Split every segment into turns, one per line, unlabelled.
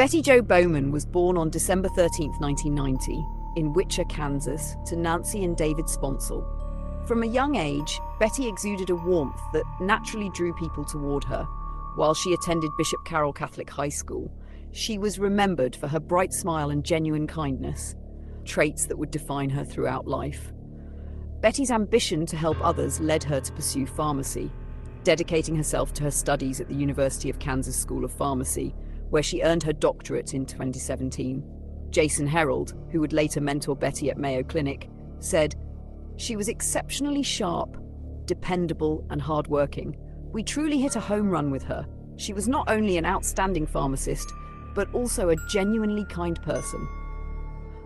Betty Jo Bowman was born on December 13, 1990, in Wicher, Kansas, to Nancy and David Sponsel. From a young age, Betty exuded a warmth that naturally drew people toward her. While she attended Bishop Carroll Catholic High School, she was remembered for her bright smile and genuine kindness, traits that would define her throughout life. Betty's ambition to help others led her to pursue pharmacy, dedicating herself to her studies at the University of Kansas School of Pharmacy, where she earned her doctorate in 2017. Jason Herold, who would later mentor Betty at Mayo Clinic, said, "She was exceptionally sharp, dependable, and hardworking. We truly hit a home run with her. She was not only an outstanding pharmacist, but also a genuinely kind person."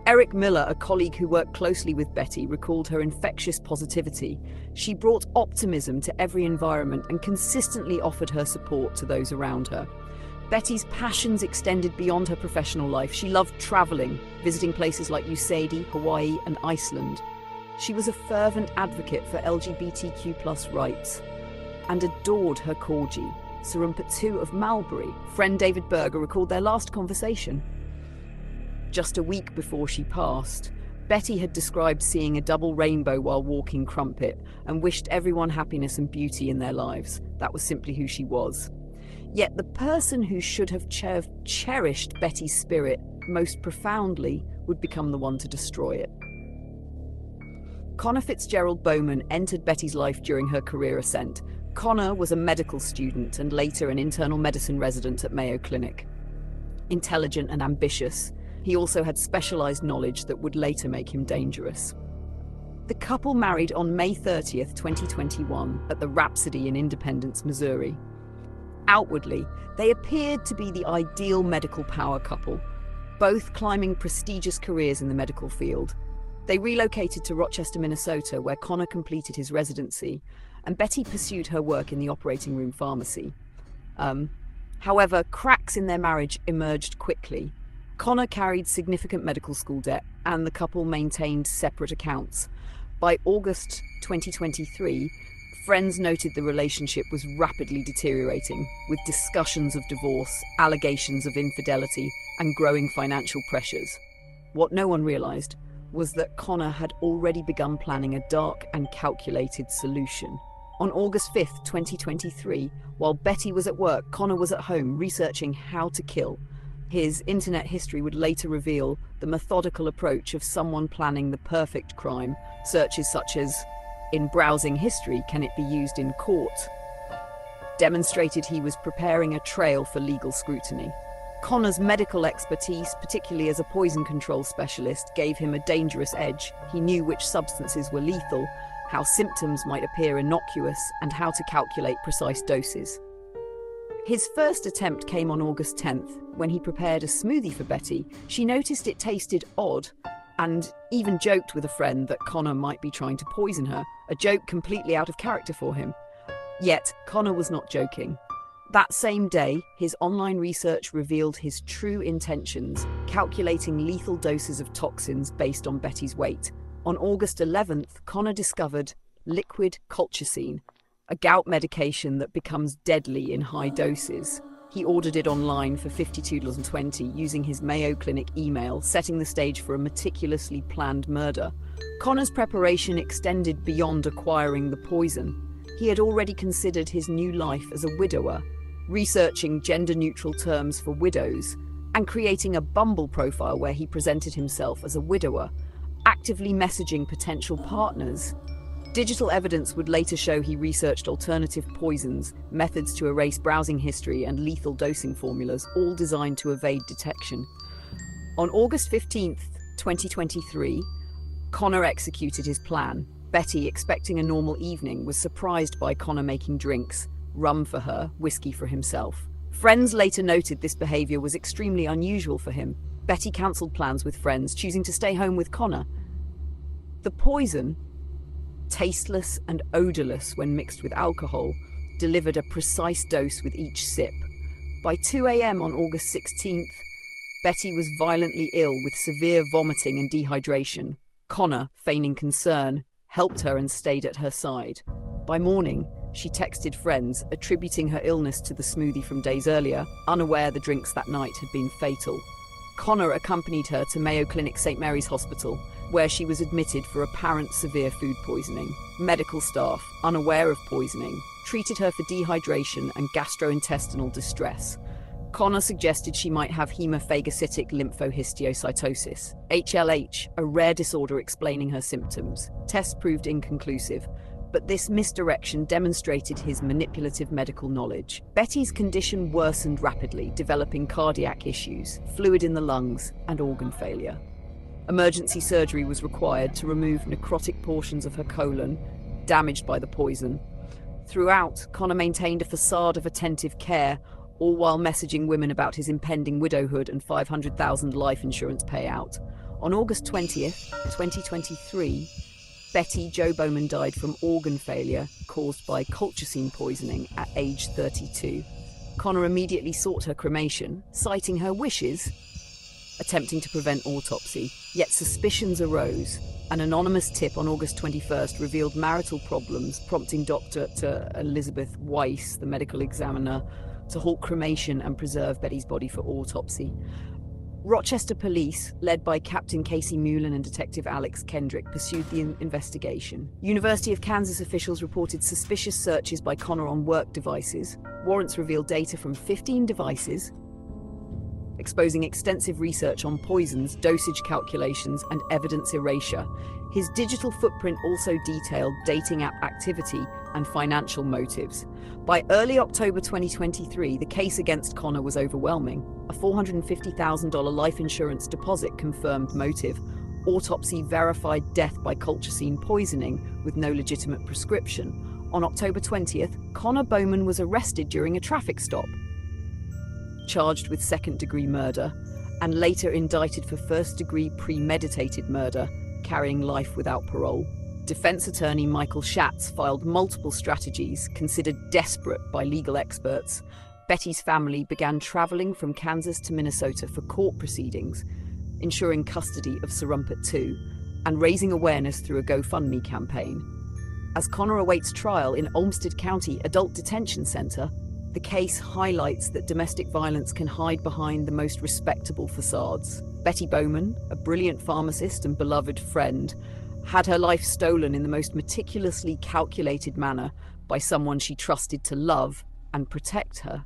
Eric Miller, a colleague who worked closely with Betty, recalled her infectious positivity. She brought optimism to every environment and consistently offered her support to those around her. Betty's passions extended beyond her professional life. She loved traveling, visiting places like USAID, Hawaii, and Iceland. She was a fervent advocate for LGBTQ+ rights and adored her corgi, Sarumpet of Malbury. Friend David Berger recalled their last conversation. Just a week before she passed, Betty had described seeing a double rainbow while walking Crumpet and wished everyone happiness and beauty in their lives. That was simply who she was. Yet the person who should have cherished Betty's spirit most profoundly would become the one to destroy it. Connor Fitzgerald Bowman entered Betty's life during her career ascent. Connor was a medical student and later an internal medicine resident at Mayo Clinic. Intelligent and ambitious, he also had specialized knowledge that would later make him dangerous. The couple married on May 30th, 2021 at the Rhapsody in Independence, Missouri. Outwardly, they appeared to be the ideal medical power couple, both climbing prestigious careers in the medical field. They relocated to Rochester, Minnesota, where Connor completed his residency, and Betty pursued her work in the operating room pharmacy. However, cracks in their marriage emerged quickly. Connor carried significant medical school debt, and the couple maintained separate accounts. By August 2023, friends noted the relationship was rapidly deteriorating, with discussions of divorce, allegations of infidelity, and growing financial pressures. What no one realized was that Connor had already begun planning a dark and calculated solution. On August 5th, 2023, while Betty was at work, Connor was at home researching how to kill. His internet history would later reveal the methodical approach of someone planning the perfect crime. Searches such as, "In browsing history, can it be used in court?" demonstrated he was preparing a trail for legal scrutiny. Connor's medical expertise, particularly as a poison control specialist, gave him a dangerous edge. He knew which substances were lethal, how symptoms might appear innocuous, and how to calculate precise doses. His first attempt came on August 10th, when he prepared a smoothie for Betty. She noticed it tasted odd, and even joked with a friend that Connor might be trying to poison her, a joke completely out of character for him. Yet, Connor was not joking. That same day, his online research revealed his true intentions, calculating lethal doses of toxins based on Betty's weight. On August 11th, Connor discovered liquid colchicine, a gout medication that becomes deadly in high doses. He ordered it online for $52.20 using his Mayo Clinic email, setting the stage for a meticulously planned murder. Connor's preparation extended beyond acquiring the poison. He had already considered his new life as a widower, researching gender-neutral terms for widows, and creating a Bumble profile where he presented himself as a widower, actively messaging potential partners. Digital evidence would later show he researched alternative poisons, methods to erase browsing history, and lethal dosing formulas, all designed to evade detection. On August 15th, 2023, Connor executed his plan. Betty, expecting a normal evening, was surprised by Connor making drinks, rum for her, whiskey for himself. Friends later noted this behavior was extremely unusual for him. Betty cancelled plans with friends, choosing to stay home with Connor. The poison, tasteless and odorless when mixed with alcohol, delivered a precise dose with each sip. By 2 a.m. on August 16th, Betty was violently ill with severe vomiting and dehydration. Connor, feigning concern, helped her and stayed at her side. By morning, She texted friends, attributing her illness to the smoothie from days earlier, unaware the drinks that night had been fatal. Connor accompanied her to Mayo Clinic St. Mary's Hospital, where she was admitted for apparent severe food poisoning. Medical staff, unaware of poisoning, treated her for dehydration and gastrointestinal distress. Connor suggested she might have hemophagocytic lymphohistiocytosis, HLH, a rare disorder explaining her symptoms. Tests proved inconclusive, but this misdirection demonstrated his manipulative medical knowledge. Betty's condition worsened rapidly, developing cardiac issues, fluid in the lungs, and organ failure. Emergency surgery was required to remove necrotic portions of her colon, damaged by the poison. Throughout, Connor maintained a facade of attentive care, all while messaging women about his impending widowhood and $500,000 life insurance payout. On August 20th, 2023, Betty Jo Bowman died from organ failure caused by colchicine poisoning at age 32. Connor immediately sought her cremation, citing her wishes, attempting to prevent autopsy. Yet suspicions arose. An anonymous tip on August 21st revealed marital problems, prompting Dr. Elizabeth Weiss, the medical examiner, to halt cremation and preserve Betty's body for autopsy. Rochester police, led by Captain Casey Mullen and Detective Alex Kendrick, pursued the investigation. University of Kansas officials reported suspicious searches by Connor on work devices. Warrants revealed data from 15 devices, exposing extensive research on poisons, dosage calculations, and evidence erasure. His digital footprint also detailed dating app activity and financial motives. By early October 2023, the case against Connor was overwhelming. A $450,000 life insurance deposit confirmed motive. Autopsy verified death by colchicine poisoning with no legitimate prescription. On October 20th, Connor Bowman was arrested during a traffic stop, charged with second-degree murder, and later indicted for first-degree premeditated murder, carrying life without parole. Defense attorney Michael Schatz filed multiple strategies considered desperate by legal experts. Betty's family began traveling from Kansas to Minnesota for court proceedings, ensuring custody of Sarumpet II, and raising awareness through a GoFundMe campaign. As Connor awaits trial in Olmsted County Adult Detention Center, the case highlights that domestic violence can hide behind the most respectable facades. Betty Bowman, a brilliant pharmacist and beloved friend, had her life stolen in the most meticulously calculated manner by someone she trusted to love and protect her.